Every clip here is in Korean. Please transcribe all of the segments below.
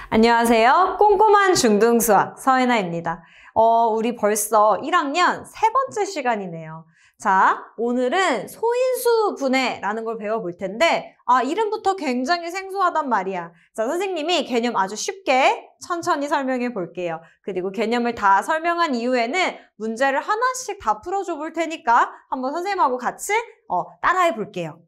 안녕하세요. 꼼꼼한 중등수학 서예나입니다. 우리 벌써 1학년 세 번째 시간이네요. 자, 오늘은 소인수 분해라는 걸 배워볼 텐데 이름부터 굉장히 생소하단 말이야. 자, 선생님이 개념 아주 쉽게 천천히 설명해 볼게요. 그리고 개념을 다 설명한 이후에는 문제를 하나씩 다 풀어줘 볼 테니까 한번 선생님하고 같이 따라해 볼게요.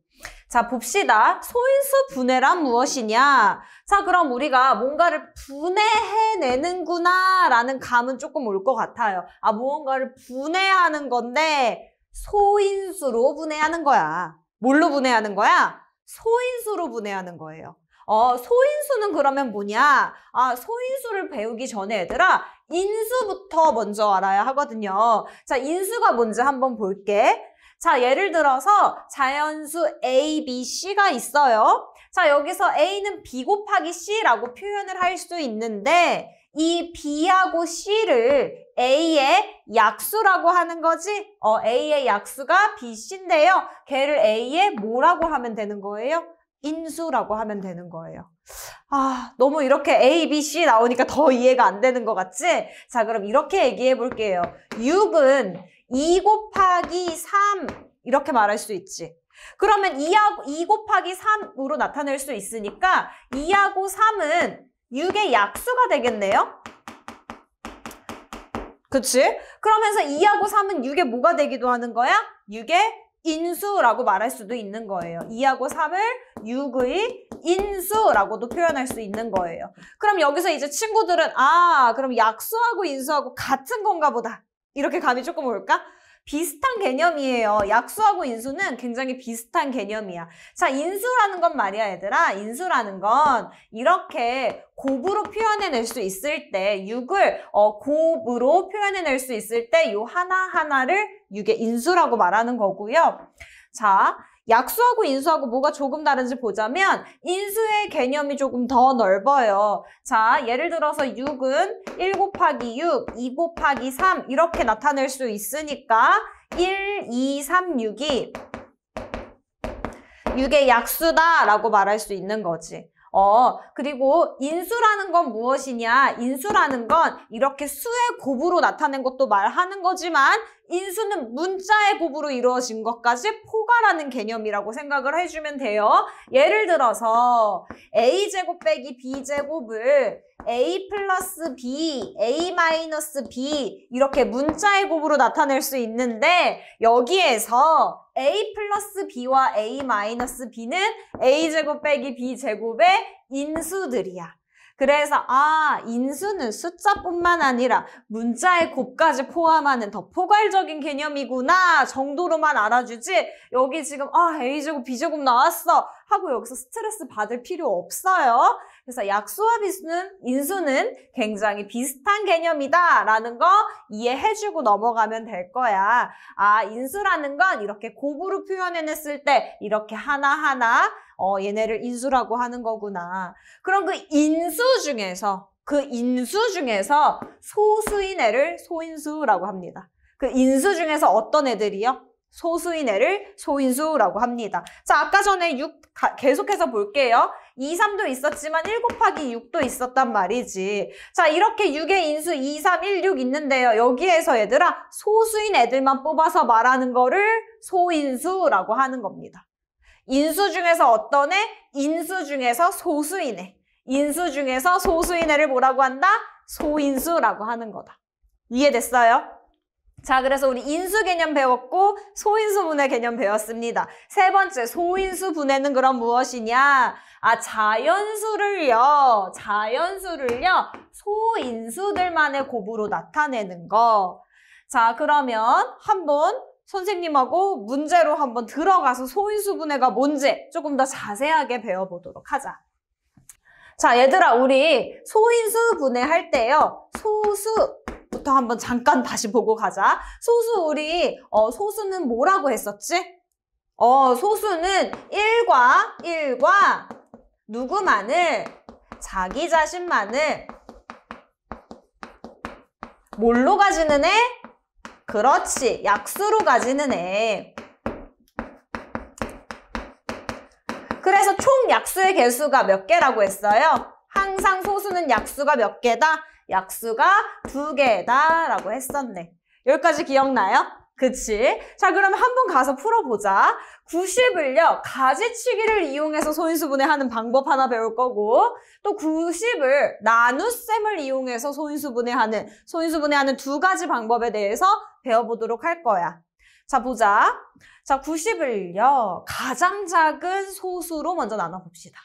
자, 봅시다. 소인수 분해란 무엇이냐? 자, 그럼 우리가 뭔가를 분해해내는구나 라는 감은 조금 올 것 같아요. 무언가를 분해하는 건데 소인수로 분해하는 거야. 뭘로 분해하는 거야? 소인수로 분해하는 거예요. 소인수는 그러면 뭐냐? 소인수를 배우기 전에 얘들아, 인수부터 먼저 알아야 하거든요. 자, 인수가 뭔지 한번 볼게. 자, 예를 들어서 자연수 A, B, C가 있어요. 자, 여기서 A는 B 곱하기 C라고 표현을 할 수 있는데 이 B하고 C를 A의 약수라고 하는 거지? A의 약수가 B, C인데요. 걔를 A의 뭐라고 하면 되는 거예요? 인수라고 하면 되는 거예요. 너무 이렇게 A, B, C 나오니까 더 이해가 안 되는 것 같지? 자, 그럼 이렇게 얘기해 볼게요. 6은 2 곱하기 3 이렇게 말할 수 있지. 그러면 2 곱하기 3으로 나타낼 수 있으니까 2하고 3은 6의 약수가 되겠네요. 그치? 그러면서 2하고 3은 6의 뭐가 되기도 하는 거야? 6의 인수라고 말할 수도 있는 거예요. 2하고 3을 6의 인수라고도 표현할 수 있는 거예요. 그럼 여기서 이제 친구들은 그럼 약수하고 인수하고 같은 건가 보다. 이렇게 감이 조금 올까? 비슷한 개념이에요. 약수하고 인수는 굉장히 비슷한 개념이야. 자, 인수라는 건 말이야, 얘들아. 인수라는 건 이렇게 곱으로 표현해낼 수 있을 때 6을 곱으로 표현해낼 수 있을 때 요 하나하나를 6의 인수라고 말하는 거고요. 자, 약수하고 인수하고 뭐가 조금 다른지 보자면 인수의 개념이 조금 더 넓어요. 자, 예를 들어서 6은 1 곱하기 6, 2 곱하기 3 이렇게 나타낼 수 있으니까 1, 2, 3, 6이 6의 약수다라고 말할 수 있는 거지. 그리고 인수라는 건 무엇이냐? 인수라는 건 이렇게 수의 곱으로 나타낸 것도 말하는 거지만 인수는 문자의 곱으로 이루어진 것까지 포괄하는 개념이라고 생각을 해주면 돼요. 예를 들어서 A제곱 빼기 B제곱을 A 플러스 B, A 마이너스 B 이렇게 문자의 곱으로 나타낼 수 있는데 여기에서 A 플러스 B와 A 마이너스 B는 A제곱 빼기 B제곱의 인수들이야. 그래서 인수는 숫자뿐만 아니라 문자의 곱까지 포함하는 더 포괄적인 개념이구나 정도로만 알아주지 여기 지금 A제곱 B제곱 나왔어 하고 여기서 스트레스 받을 필요 없어요. 그래서 약수와 인수는 굉장히 비슷한 개념이다 라는 거 이해해주고 넘어가면 될 거야. 인수라는 건 이렇게 곱으로 표현해냈을 때 이렇게 하나하나 얘네를 인수라고 하는 거구나. 그럼 그 인수 중에서 소수인 애를 소인수라고 합니다. 그 인수 중에서 어떤 애들이요? 소수인 애를 소인수라고 합니다. 자, 아까 전에 6 계속해서 볼게요. 2, 3도 있었지만 1 곱하기 6도 있었단 말이지. 자, 이렇게 6의 인수 2, 3, 1, 6 있는데요. 여기에서 얘들아 소수인 애들만 뽑아서 말하는 거를 소인수라고 하는 겁니다. 인수 중에서 어떤 애? 인수 중에서 소수인 애. 인수 중에서 소수인 애를 뭐라고 한다? 소인수라고 하는 거다. 이해됐어요? 자, 그래서 우리 인수 개념 배웠고 소인수 분해 개념 배웠습니다. 세 번째, 소인수 분해는 그럼 무엇이냐? 자연수를요. 소인수들만의 곱으로 나타내는 거. 자, 그러면 한번 선생님하고 문제로 한번 들어가서 소인수 분해가 뭔지 조금 더 자세하게 배워보도록 하자. 자, 얘들아, 우리 소인수 분해할 때요. 소수부터 한번 잠깐 다시 보고 가자. 소수는 뭐라고 했었지? 소수는 1과 누구만을? 자기 자신만을 뭘로 가지는 애? 그렇지, 약수로 가지는 애. 그래서 총 약수의 개수가 몇 개라고 했어요? 항상 항상 소수는 약수가 몇 개다? 약수가 2개다 라고 했었네. 여기까지 기억나요? 그치? 자, 그러면 한번 가서 풀어보자. 90을요, 가지치기를 이용해서 소인수분해하는 방법 하나 배울 거고, 또 90을 나눗셈을 이용해서 소인수분해하는 2가지 방법에 대해서 배워보도록 할 거야. 자, 보자. 자, 90을요, 가장 작은 소수로 먼저 나눠봅시다.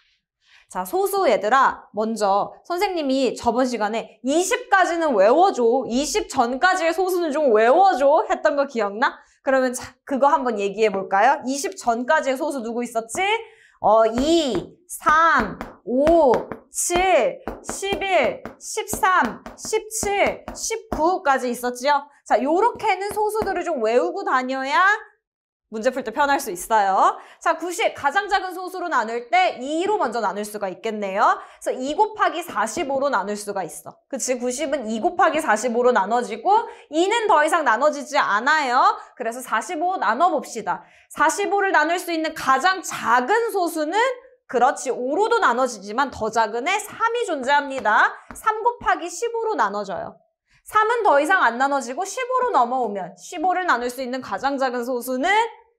자, 소수 얘들아, 먼저 선생님이 저번 시간에 20까지는 외워줘. 20 전까지의 소수는 좀 외워줘. 했던 거 기억나? 그러면 자, 그거 한번 얘기해 볼까요? 20 전까지의 소수 누구 있었지? 2, 3, 5, 7, 11, 13, 17, 19까지 있었지요? 자, 요렇게는 소수들을 좀 외우고 다녀야 문제 풀 때 편할 수 있어요. 자, 90 가장 작은 소수로 나눌 때 2로 먼저 나눌 수가 있겠네요. 그래서 2 곱하기 45로 나눌 수가 있어. 그치? 90은 2 곱하기 45로 나눠지고 2는 더 이상 나눠지지 않아요. 그래서 45 나눠봅시다. 45를 나눌 수 있는 가장 작은 소수는 그렇지 5로도 나눠지지만 더 작은 애 3이 존재합니다. 3 곱하기 15로 나눠져요. 3은 더 이상 안 나눠지고 15로 넘어오면 15를 나눌 수 있는 가장 작은 소수는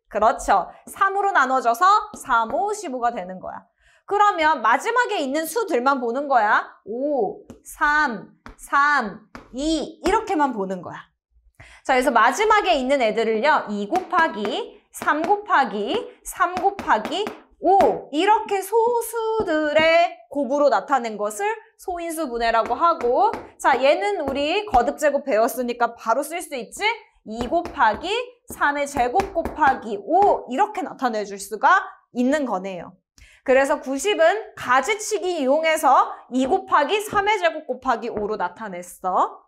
그렇죠. 3으로 나눠져서 3, 5, 15가 되는 거야. 그러면 마지막에 있는 수들만 보는 거야. 5, 3, 2 이렇게만 보는 거야. 자, 그래서 마지막에 있는 애들을요. 2 곱하기 3 곱하기 3 곱하기 5 이렇게 소수들의 곱으로 나타낸 것을 소인수분해라고 하고 자, 얘는 우리 거듭제곱 배웠으니까 바로 쓸 수 있지? 2 곱하기 3의 제곱 곱하기 5 이렇게 나타내줄 수가 있는 거네요. 그래서 90은 가지치기 이용해서 2 곱하기 3의 제곱 곱하기 5로 나타냈어.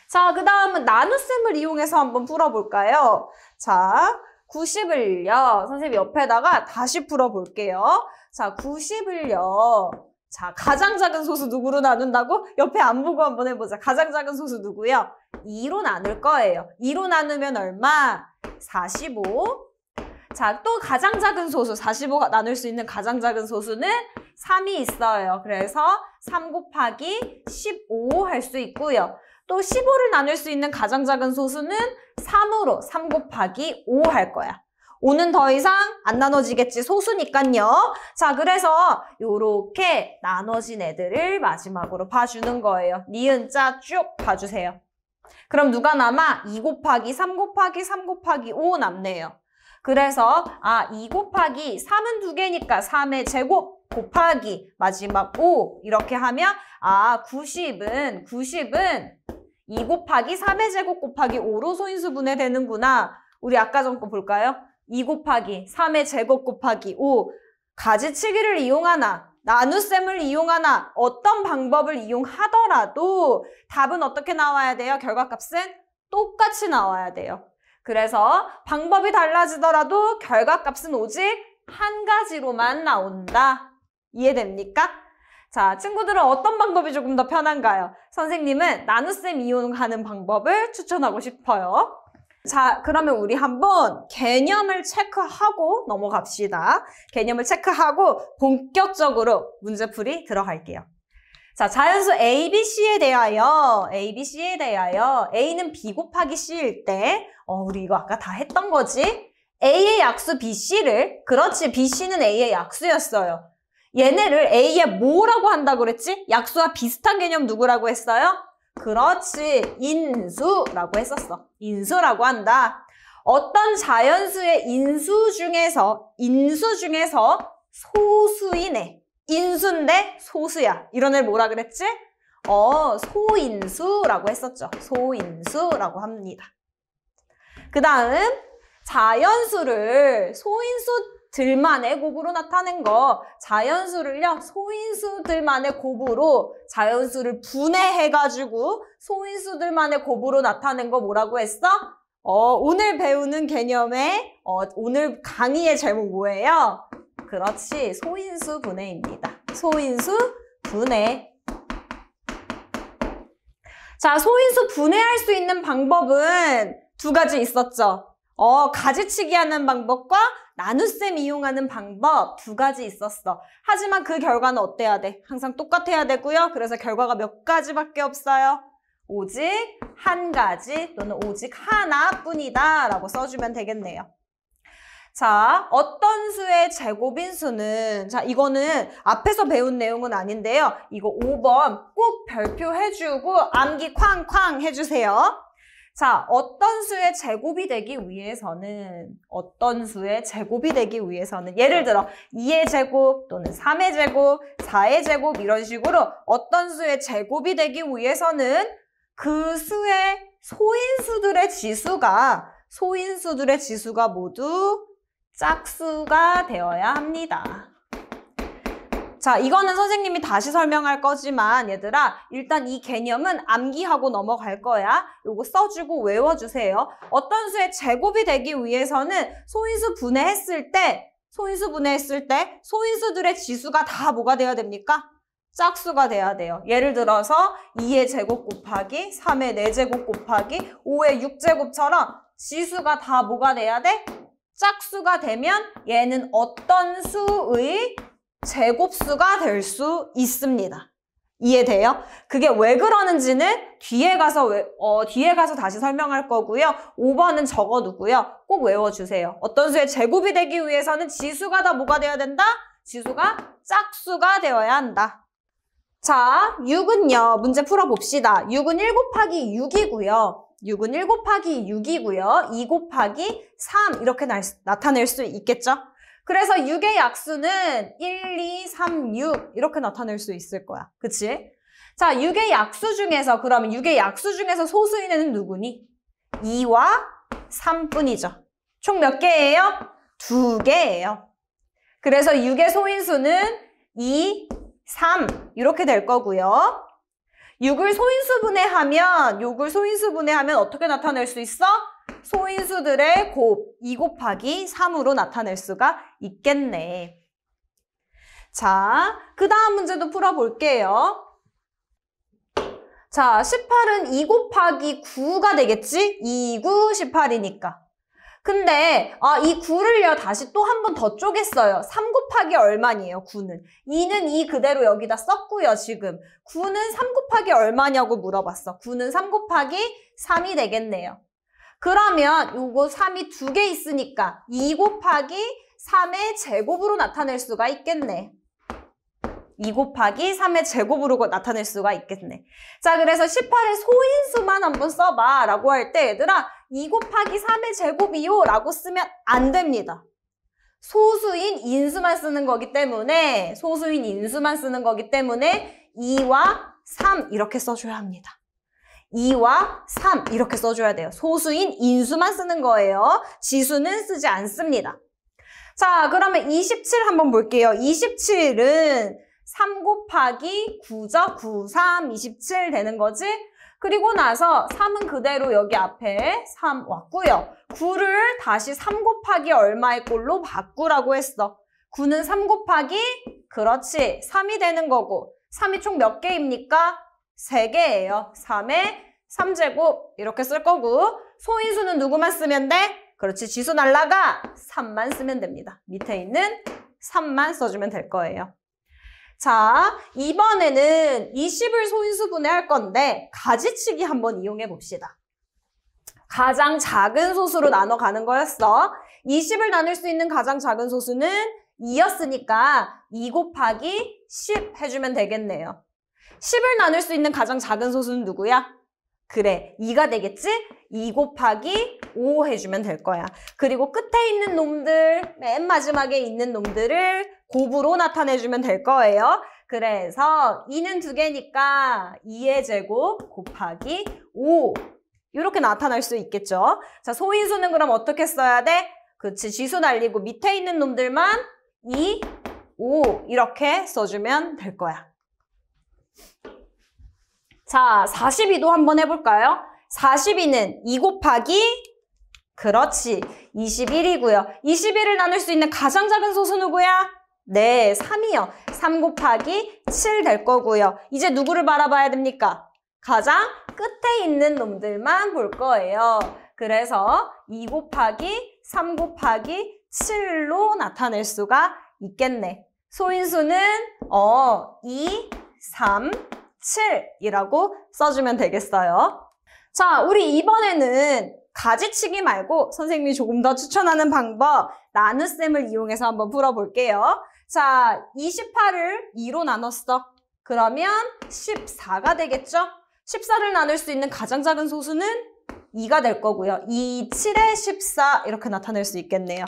자, 그 다음은 나눗셈을 이용해서 한번 풀어볼까요? 자, 90을요. 선생님이 옆에다가 다시 풀어볼게요. 자, 90을요. 자, 가장 작은 소수 누구로 나눈다고? 옆에 안 보고 한번 해보자. 가장 작은 소수 누구요? 2로 나눌 거예요. 2로 나누면 얼마? 45. 자, 또 가장 작은 소수, 45가 나눌 수 있는 가장 작은 소수는 3이 있어요. 그래서 3 곱하기 15 할 수 있고요. 또 15를 나눌 수 있는 가장 작은 소수는 3으로 3 곱하기 5 할 거야. 5는 더 이상 안 나눠지겠지, 소수니까요. 자, 그래서 요렇게 나눠진 애들을 마지막으로 봐주는 거예요. 니은 자 쭉 봐주세요. 그럼 누가 남아? 2 곱하기 3 곱하기 3 곱하기 5 남네요. 그래서 2 곱하기 3은 2개니까 3의 제곱 곱하기 마지막 5 이렇게 하면 90은 2 곱하기 3의 제곱 곱하기 5로 소인수분해 되는구나. 우리 아까 전 거 볼까요? 2 곱하기 3의 제곱 곱하기 5 가지치기를 이용하나 나눗셈을 이용하나 어떤 방법을 이용하더라도 답은 어떻게 나와야 돼요? 결과값은 똑같이 나와야 돼요. 그래서 방법이 달라지더라도 결과값은 오직 한 가지로만 나온다. 이해됩니까? 자, 친구들은 어떤 방법이 조금 더 편한가요? 선생님은 나눗셈 이용하는 방법을 추천하고 싶어요. 자, 그러면 우리 한번 개념을 체크하고 넘어갑시다. 개념을 체크하고 본격적으로 문제풀이 들어갈게요. 자, 자연수 A, B, C에 대하여 A는 B 곱하기 C일 때 우리 이거 아까 다 했던 거지? A의 약수 BC를 그렇지, BC는 A의 약수였어요. 얘네를 A의 뭐라고 한다고 그랬지? 약수와 비슷한 개념 누구라고 했어요? 그렇지, 인수라고 했었어. 인수라고 한다. 어떤 자연수의 인수 중에서 소수이네. 인수인데 소수야. 이런 애를 뭐라 그랬지? 소인수라고 했었죠. 소인수라고 합니다. 그 다음 자연수를 소인수들만의 곱으로 나타낸 거, 자연수를요 소인수들만의 곱으로 자연수를 분해해가지고 소인수들만의 곱으로 나타낸 거 뭐라고 했어? 오늘 배우는 개념의 오늘 강의의 제목 뭐예요? 그렇지, 소인수 분해입니다. 소인수 분해. 자, 소인수 분해할 수 있는 방법은 두 가지 있었죠. 가지치기 하는 방법과 나눗셈 이용하는 방법 두 가지 있었어. 하지만 그 결과는 어때야 돼? 항상 똑같아야 되고요. 그래서 결과가 몇 가지밖에 없어요. 오직 한 가지 또는 오직 하나뿐이다 라고 써주면 되겠네요. 자, 어떤 수의 제곱인수는, 자, 이거는 앞에서 배운 내용은 아닌데요. 이거 5번 꼭 별표해주고 암기 쾅쾅 해주세요. 자, 어떤 수의 제곱이 되기 위해서는 예를 들어 2의 제곱 또는 3의 제곱, 4의 제곱 이런 식으로 어떤 수의 제곱이 되기 위해서는 그 수의 소인수들의 지수가 모두 짝수가 되어야 합니다. 자, 이거는 선생님이 다시 설명할 거지만 얘들아, 일단 이 개념은 암기하고 넘어갈 거야. 요거 써주고 외워주세요. 어떤 수의 제곱이 되기 위해서는 소인수 분해했을 때 소인수들의 지수가 다 뭐가 돼야 됩니까? 짝수가 돼야 돼요. 예를 들어서 2의 제곱 곱하기 3의 4제곱 곱하기 5의 6제곱처럼 지수가 다 뭐가 돼야 돼? 짝수가 되면 얘는 어떤 수의 제곱수가 될 수 있습니다. 이해돼요? 그게 왜 그러는지는 뒤에 가서 다시 설명할 거고요. 5번은 적어두고요. 꼭 외워주세요. 어떤 수의 제곱이 되기 위해서는 지수가 다 뭐가 돼야 된다? 지수가 짝수가 되어야 한다. 자, 6은요. 문제 풀어봅시다. 6은 1 곱하기 6이고요. 2 곱하기 3 이렇게 나타낼 수 있겠죠? 그래서 6의 약수는 1, 2, 3, 6 이렇게 나타낼 수 있을 거야. 그치? 자, 6의 약수 중에서 소수인은 누구니? 2와 3뿐이죠. 총 몇 개예요? 2개예요. 그래서 6의 소인수는 2, 3 이렇게 될 거고요. 6을 소인수 분해하면 어떻게 나타낼 수 있어? 소인수들의 곱 2 곱하기 3으로 나타낼 수가 있겠네. 자, 그 다음 문제도 풀어볼게요. 자, 18은 2 곱하기 9가 되겠지? 2, 9, 18이니까. 근데 이 9를요 다시 또 한 번 더 쪼갰어요. 3 곱하기 얼마니에요? 9는. 2는 2 그대로 여기다 썼고요. 지금 9는 3 곱하기 얼마냐고 물어봤어. 9는 3 곱하기 3이 되겠네요. 그러면 요거 3이 2개 있으니까 2 곱하기 3의 제곱으로 나타낼 수가 있겠네. 2 곱하기 3의 제곱으로 나타낼 수가 있겠네. 자, 그래서 18의 소인수만 한번 써봐 라고 할 때 얘들아 2 곱하기 3의 제곱이요 라고 쓰면 안 됩니다. 소수인 인수만 쓰는 거기 때문에 2와 3 이렇게 써줘야 합니다. 2와 3 이렇게 써줘야 돼요. 소수인 인수만 쓰는 거예요. 지수는 쓰지 않습니다. 자, 그러면 27 한번 볼게요. 27은 3 곱하기 9죠. 9, 3, 27 되는 거지? 그리고 나서 3은 그대로 여기 앞에 3 왔고요. 9를 다시 3 곱하기 얼마의 꼴로 바꾸라고 했어. 9는 3 곱하기, 그렇지, 3이 되는 거고 3이 총 몇 개입니까? 3개예요. 3의 3제곱 이렇게 쓸 거고 소인수는 누구만 쓰면 돼? 그렇지, 지수 날라가 3만 쓰면 됩니다. 밑에 있는 3만 써주면 될 거예요. 자, 이번에는 20을 소인수 분해할 건데 가지치기 한번 이용해 봅시다. 가장 작은 소수로 나눠가는 거였어. 20을 나눌 수 있는 가장 작은 소수는 2였으니까 2 곱하기 10 해주면 되겠네요. 10을 나눌 수 있는 가장 작은 소수는 누구야? 그래, 2가 되겠지? 2 곱하기 5 해주면 될 거야. 그리고 끝에 있는 놈들, 맨 마지막에 있는 놈들을 곱으로 나타내주면 될 거예요. 그래서 2는 2개니까 2의 제곱 곱하기 5 이렇게 나타날 수 있겠죠. 자, 소인수는 그럼 어떻게 써야 돼? 그치, 지수 날리고 밑에 있는 놈들만 2, 5 이렇게 써주면 될 거야. 자, 42도 한번 해볼까요? 42는 2 곱하기, 그렇지, 21이고요. 21을 나눌 수 있는 가장 작은 소수 누구야? 네, 3이요. 3 곱하기 7 될 거고요. 이제 누구를 바라봐야 됩니까? 가장 끝에 있는 놈들만 볼 거예요. 그래서 2 곱하기 3 곱하기 7로 나타낼 수가 있겠네. 소인수는 2, 3, 7이라고 써주면 되겠어요. 자, 우리 이번에는 가지치기 말고 선생님이 조금 더 추천하는 방법 나눗셈을 이용해서 한번 풀어볼게요. 자, 28을 2로 나눴어. 그러면 14가 되겠죠? 14를 나눌 수 있는 가장 작은 소수는 2가 될 거고요. 2, 7에 14 이렇게 나타낼 수 있겠네요.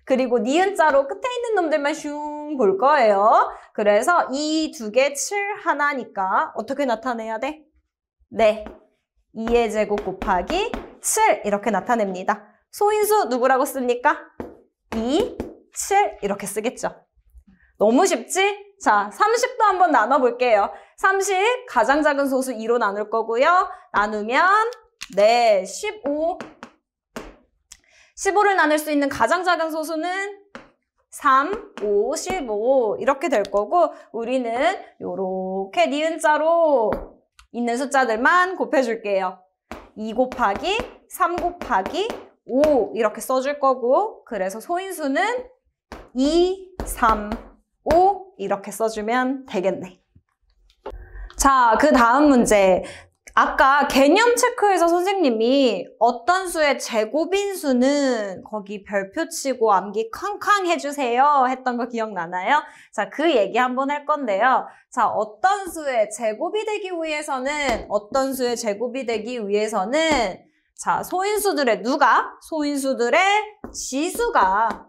그리고 니은자로 끝에 있는 놈들만 슝 볼 거예요. 그래서 2, 2개, 7 하나니까 어떻게 나타내야 돼? 네, 2의 제곱 곱하기 7 이렇게 나타냅니다. 소인수 누구라고 씁니까? 2, 7 이렇게 쓰겠죠. 너무 쉽지? 자, 30도 한번 나눠볼게요. 30 가장 작은 소수 2로 나눌 거고요. 나누면 네, 15. 15를 나눌 수 있는 가장 작은 소수는 3, 5, 15 이렇게 될 거고 우리는 요렇게 니은자로 있는 숫자들만 곱해줄게요. 2 곱하기 3 곱하기 5 이렇게 써줄 거고 그래서 소인수는 2, 3, 5 이렇게 써주면 되겠네. 자, 그 다음 문제. 아까 개념 체크에서 선생님이 어떤 수의 제곱인수는 거기 별표 치고 암기 쾅쾅 해주세요 했던 거 기억나나요? 자, 그 얘기 한번 할 건데요. 자, 어떤 수의 제곱이 되기 위해서는 자, 소인수들의 지수가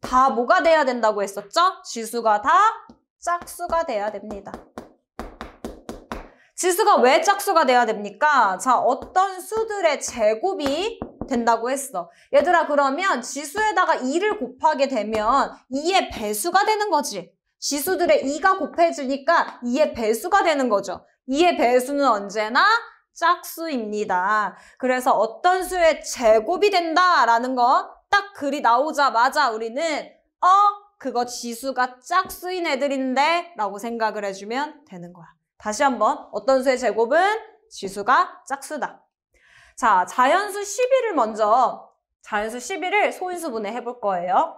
다 뭐가 돼야 된다고 했었죠? 지수가 다 짝수가 돼야 됩니다. 지수가 왜 짝수가 돼야 됩니까? 자, 어떤 수들의 제곱이 된다고 했어. 얘들아, 그러면 지수에다가 2를 곱하게 되면 2의 배수가 되는 거지. 지수들의 2가 곱해지니까 2의 배수가 되는 거죠. 2의 배수는 언제나 짝수입니다. 그래서 어떤 수의 제곱이 된다라는 거 딱 글이 나오자마자 우리는 그거 지수가 짝수인 애들인데 라고 생각을 해주면 되는 거야. 다시 한번 어떤 수의 제곱은 지수가 짝수다. 자, 자연수 11을 소인수분해 해볼 거예요.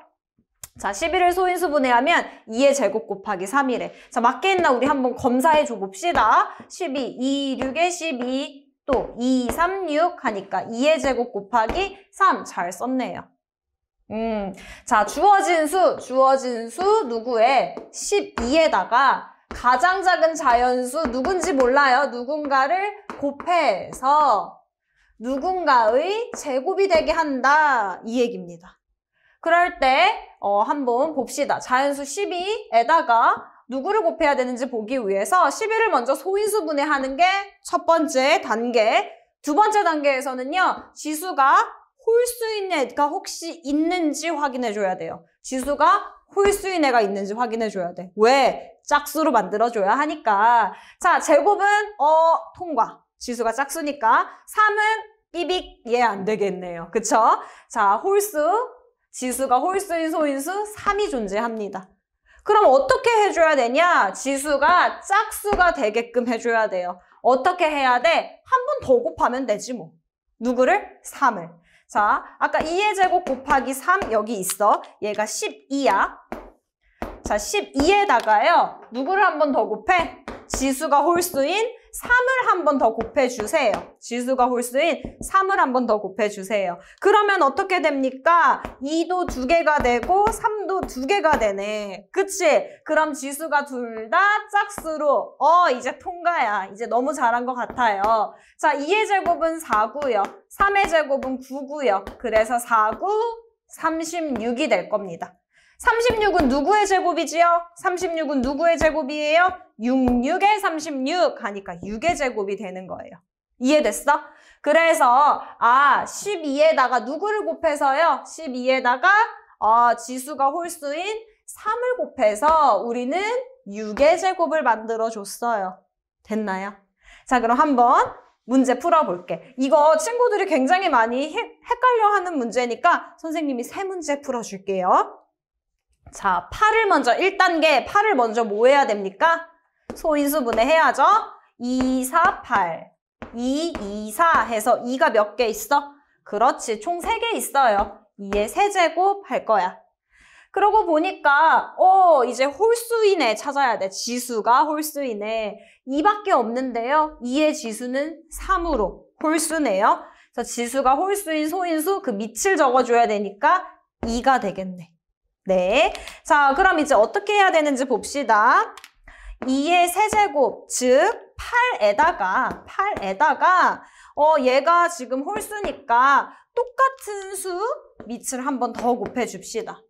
자, 11을 소인수분해하면 2의 제곱 곱하기 3이래. 자, 맞게 했나 우리 한번 검사해 줘 봅시다. 12, 2, 6에 12, 또 2, 3, 6 하니까 2의 제곱 곱하기 3 잘 썼네요. 자, 주어진 수 누구의 12에다가 가장 작은 자연수 누군지 몰라요. 누군가를 곱해서 누군가의 제곱이 되게 한다. 이 얘기입니다. 그럴 때 한번 봅시다. 자연수 12에다가 누구를 곱해야 되는지 보기 위해서 11을 먼저 소인수분해하는 게 첫 번째 단계. 두 번째 단계에서는요. 지수가 홀수인 애가 혹시 있는지 확인해 줘야 돼요. 지수가 홀수인 애가 있는지 확인해 줘야 돼. 왜? 짝수로 만들어줘야 하니까. 자, 제곱은 통과. 지수가 짝수니까. 3은 삐빅 얘 안 되겠네요. 그쵸? 자, 지수가 홀수인 소인수 3이 존재합니다. 그럼 어떻게 해줘야 되냐? 지수가 짝수가 되게끔 해줘야 돼요. 어떻게 해야 돼? 한 번 더 곱하면 되지 뭐. 누구를? 3을. 자, 아까 2의 제곱 곱하기 3 여기 있어. 얘가 12야. 자, 12에다가요. 누구를 한 번 더 곱해? 지수가 홀수인 3을 한 번 더 곱해주세요. 지수가 홀수인 3을 한 번 더 곱해주세요. 그러면 어떻게 됩니까? 2도 2개가 되고 3도 2개가 되네. 그치? 그럼 지수가 둘 다 짝수로 이제 통과야. 이제 너무 잘한 것 같아요. 자, 2의 제곱은 4고요. 3의 제곱은 9고요. 그래서 4, 9, 36이 될 겁니다. 36은 누구의 제곱이지요? 36은 누구의 제곱이에요? 66의 36 하니까 6의 제곱이 되는 거예요. 이해됐어? 그래서 12에다가 누구를 곱해서요? 12에다가 지수가 홀수인 3을 곱해서 우리는 6의 제곱을 만들어줬어요. 됐나요? 자, 그럼 한번 문제 풀어볼게. 이거 친구들이 굉장히 많이 헷갈려하는 문제니까 선생님이 3문제 풀어줄게요. 자, 1단계 8을 먼저 뭐 해야 됩니까? 소인수분해 해야죠. 2, 4, 8. 2, 2, 4 해서 2가 몇 개 있어? 그렇지. 총 3개 있어요. 2의 세제곱 할 거야. 그러고 보니까 이제 홀수이네 찾아야 돼. 지수가 홀수이네. 2밖에 없는데요. 2의 지수는 3으로 홀수네요. 그래서 지수가 홀수인 소인수 그 밑을 적어줘야 되니까 2가 되겠네. 네. 자, 그럼 이제 어떻게 해야 되는지 봅시다. 2의 세제곱, 즉 8에다가 얘가 지금 홀수니까 똑같은 수 밑을 한 번 더 곱해줍시다.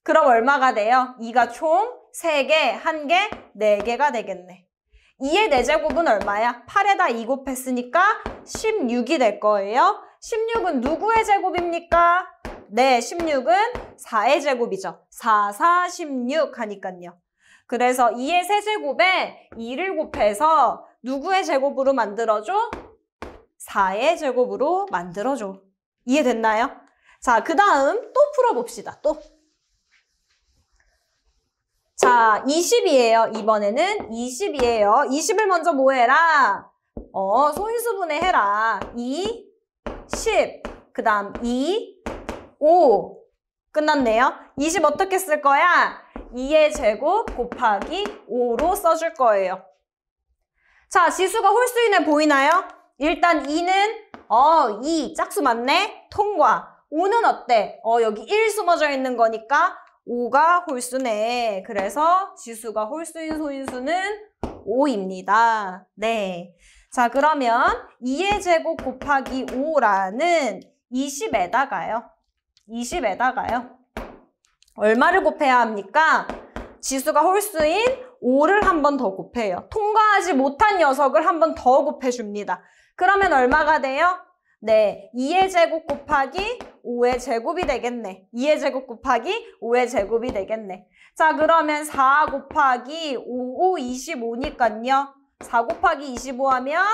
그럼 얼마가 돼요? 2가 총 3개, 1개, 4개가 되겠네. 2의 4제곱은 얼마야? 8에다 2 곱했으니까 16이 될 거예요. 16은 누구의 제곱입니까? 네, 16은 4의 제곱이죠. 4, 4, 16 하니까요. 그래서 2의 세제곱에 2를 곱해서 누구의 제곱으로 만들어줘? 4의 제곱으로 만들어줘. 이해됐나요? 자, 그 다음 또 풀어봅시다. 또. 자, 20이에요. 이번에는 20이에요. 20을 먼저 뭐 해라? 소인수분해 해라. 2, 10, 그 다음 2, 5. 끝났네요. 20 어떻게 쓸 거야? 2의 제곱 곱하기 5로 써줄 거예요. 자, 지수가 홀수이네 보이나요? 일단 2는 2 짝수 맞네? 통과. 5는 어때? 여기 1 숨어져 있는 거니까 5가 홀수네. 그래서 지수가 홀수인 소인수는 5입니다. 네. 자, 그러면 2의 제곱 곱하기 5라는 20에다가요. 얼마를 곱해야 합니까? 지수가 홀수인 5를 한 번 더 곱해요. 통과하지 못한 녀석을 한 번 더 곱해줍니다. 그러면 얼마가 돼요? 네, 2의 제곱 곱하기 5의 제곱이 되겠네. 2의 제곱 곱하기 5의 제곱이 되겠네. 자, 그러면 4 곱하기 5, 25니까요. 4 곱하기 25 하면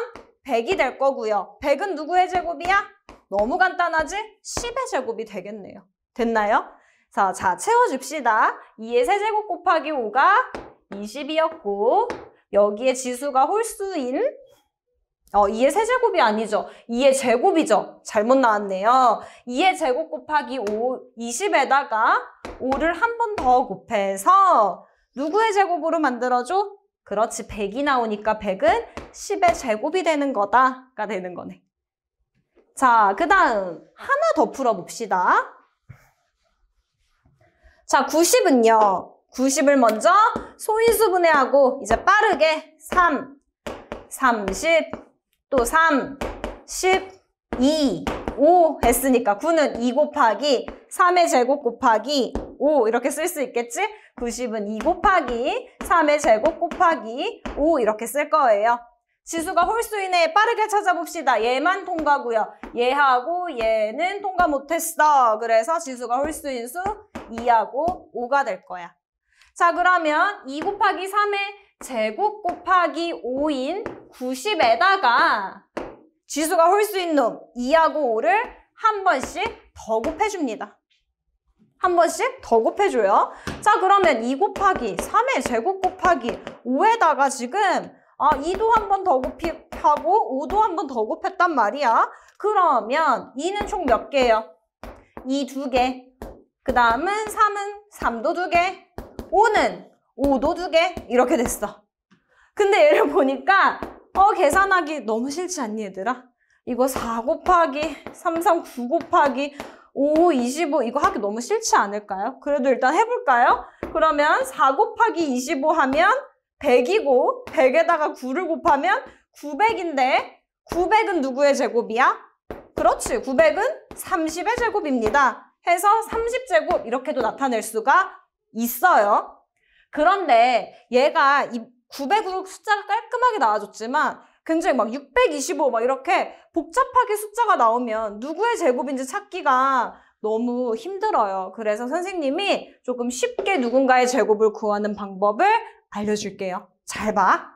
100이 될 거고요. 100은 누구의 제곱이야? 너무 간단하지? 10의 제곱이 되겠네요. 됐나요? 자, 채워줍시다. 2의 세제곱 곱하기 5가 20이었고 여기에 지수가 홀수인 2의 세제곱이 아니죠. 2의 제곱이죠. 잘못 나왔네요. 2의 제곱 곱하기 20에다가 5를 한 번 더 곱해서 누구의 제곱으로 만들어줘? 그렇지. 100이 나오니까 100은 10의 제곱이 되는 거다가 되는 거네. 자, 그 다음 하나 더 풀어봅시다. 자, 90은요. 90을 먼저 소인수분해하고 이제 빠르게 3, 30, 또 3, 10, 2, 5 했으니까 9는 2 곱하기 3의 제곱 곱하기 5 이렇게 쓸 수 있겠지? 90은 2 곱하기 3의 제곱 곱하기 5 이렇게 쓸 거예요. 지수가 홀수이네. 빠르게 찾아봅시다. 얘만 통과고요. 얘하고 얘는 통과 못했어. 그래서 지수가 홀수인 수 2하고 5가 될 거야. 자, 그러면 2 곱하기 3의 제곱 곱하기 5인 90에다가 지수가 홀수인 놈 2하고 5를 한 번씩 더 곱해줍니다. 한 번씩 더 곱해줘요. 자, 그러면 2 곱하기 3의 제곱 곱하기 5에다가 지금 2도 한 번 더 곱하고 5도 한 번 더 곱했단 말이야. 그러면 2는 총 몇 개예요? 2 2개. 그 다음은 3은 3도 2개. 5는 5도 2개. 이렇게 됐어. 근데 얘를 보니까 계산하기 너무 싫지 않니 얘들아? 이거 4 곱하기 3, 3, 9 곱하기 5, 25 이거 하기 너무 싫지 않을까요? 그래도 일단 해볼까요? 그러면 4 곱하기 25 하면 100이고 100에다가 9를 곱하면 900인데 900은 누구의 제곱이야? 그렇지. 900은 30의 제곱입니다. 해서 30제곱 이렇게도 나타낼 수가 있어요. 그런데 얘가 이 900으로 숫자가 깔끔하게 나와줬지만 굉장히 막 625 막 이렇게 복잡하게 숫자가 나오면 누구의 제곱인지 찾기가 너무 힘들어요. 그래서 선생님이 조금 쉽게 누군가의 제곱을 구하는 방법을 알려줄게요. 잘 봐.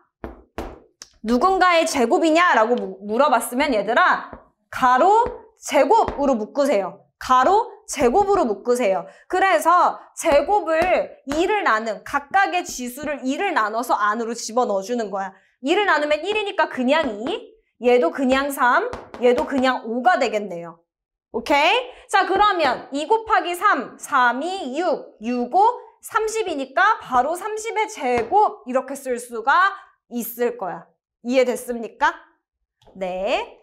누군가의 제곱이냐라고 물어봤으면 얘들아 가로 제곱으로 묶으세요. 가로 제곱으로 묶으세요. 그래서 제곱을 2를 나눈 각각의 지수를 2를 나눠서 안으로 집어넣어주는 거야. 2를 나누면 1이니까 그냥 2, 얘도 그냥 3, 얘도 그냥 5가 되겠네요. 오케이? 자, 그러면 2 곱하기 3, 3이 6, 6, 5, 30이니까 바로 30의 제곱 이렇게 쓸 수가 있을 거야. 이해됐습니까? 네.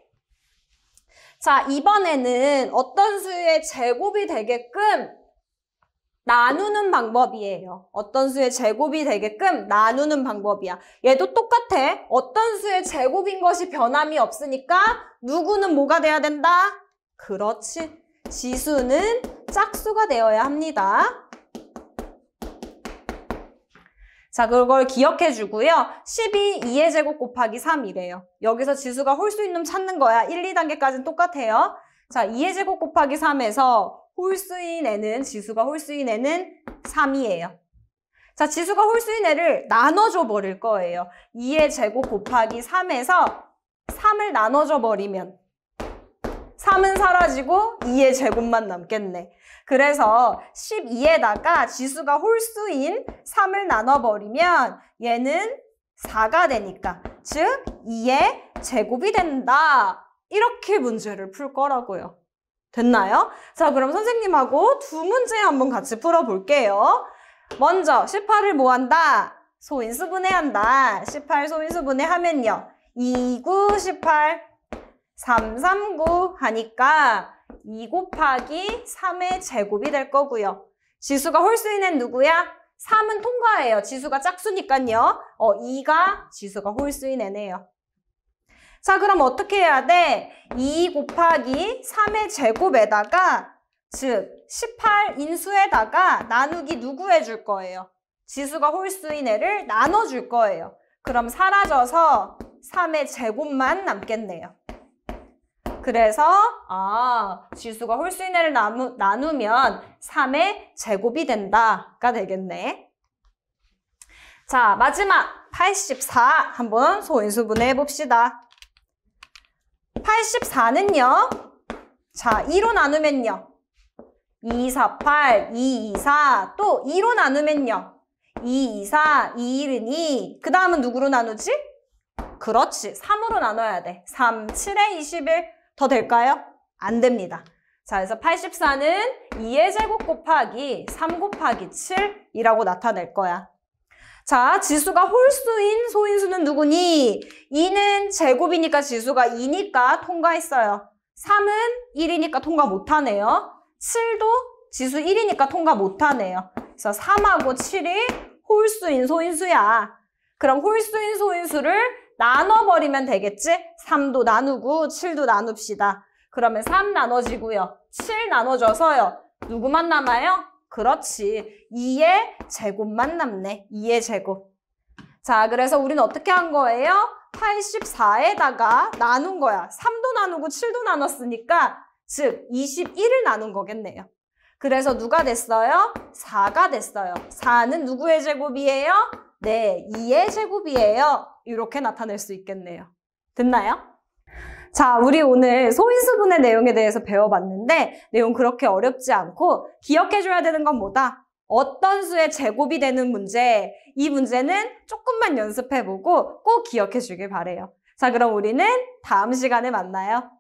자, 이번에는 어떤 수의 제곱이 되게끔 나누는 방법이에요. 어떤 수의 제곱이 되게끔 나누는 방법이야. 얘도 똑같아. 어떤 수의 제곱인 것이 변함이 없으니까 누구는 뭐가 돼야 된다? 그렇지. 지수는 짝수가 되어야 합니다. 자, 그걸 기억해 주고요. 12, 2의 제곱 곱하기 3이래요. 여기서 지수가 홀수 있는 찾는 거야. 1, 2단계까지는 똑같아요. 자, 2의 제곱 곱하기 3에서 홀수인 애는, 지수가 홀수인 애는 3이에요. 자, 지수가 홀수인 애를 나눠줘 버릴 거예요. 2의 제곱 곱하기 3에서 3을 나눠줘 버리면 3은 사라지고 2의 제곱만 남겠네. 그래서 12에다가 지수가 홀수인 3을 나눠버리면 얘는 4가 되니까, 즉 2의 제곱이 된다. 이렇게 문제를 풀 거라고요. 됐나요? 자, 그럼 선생님하고 두 문제 한번 같이 풀어볼게요. 먼저 18을 뭐 한다? 소인수분해한다. 18 소인수분해하면요. 2, 9, 18, 3, 3, 9 하니까 2 곱하기 3의 제곱이 될 거고요. 지수가 홀수인 애는 누구야? 3은 통과해요. 지수가 짝수니까요. 2가 지수가 홀수인 애네요. 자, 그럼 어떻게 해야 돼? 2 곱하기 3의 제곱에다가, 즉 18 인수에다가 나누기 누구 해줄 거예요? 지수가 홀수인 애를 나눠줄 거예요. 그럼 사라져서 3의 제곱만 남겠네요. 그래서 지수가 홀수인 애를 나누면 3의 제곱이 된다가 되겠네. 자, 마지막 84 한번 소인수분해 해봅시다. 84는요. 자, 2로 나누면요. 2, 4, 8, 2, 2, 4. 또 2로 나누면요. 2, 2, 4, 2, 1은 2. 그 다음은 누구로 나누지? 그렇지. 3으로 나눠야 돼. 3, 7에 21. 더 될까요? 안 됩니다. 자, 그래서 84는 2의 제곱 곱하기 3 곱하기 7이라고 나타낼 거야. 자, 지수가 홀수인 소인수는 누구니? 2는 제곱이니까 지수가 2니까 통과했어요. 3은 1이니까 통과 못하네요. 7도 지수 1이니까 통과 못하네요. 그래서 3하고 7이 홀수인 소인수야. 그럼 홀수인 소인수를 나눠버리면 되겠지? 3도 나누고 7도 나눕시다. 그러면 3 나눠지고요. 7 나눠져서요. 누구만 남아요? 그렇지. 2의 제곱만 남네. 2의 제곱. 자, 그래서 우리는 어떻게 한 거예요? 84에다가 나눈 거야. 3도 나누고 7도 나눴으니까, 즉 21을 나눈 거겠네요. 그래서 누가 됐어요? 4가 됐어요. 4는 누구의 제곱이에요? 네, 2의 제곱이에요. 이렇게 나타낼 수 있겠네요. 됐나요? 자, 우리 오늘 소인수분해 내용에 대해서 배워봤는데 내용 그렇게 어렵지 않고 기억해줘야 되는 건 뭐다? 어떤 수의 제곱이 되는 문제, 이 문제는 조금만 연습해보고 꼭 기억해주길 바래요. 자, 그럼 우리는 다음 시간에 만나요.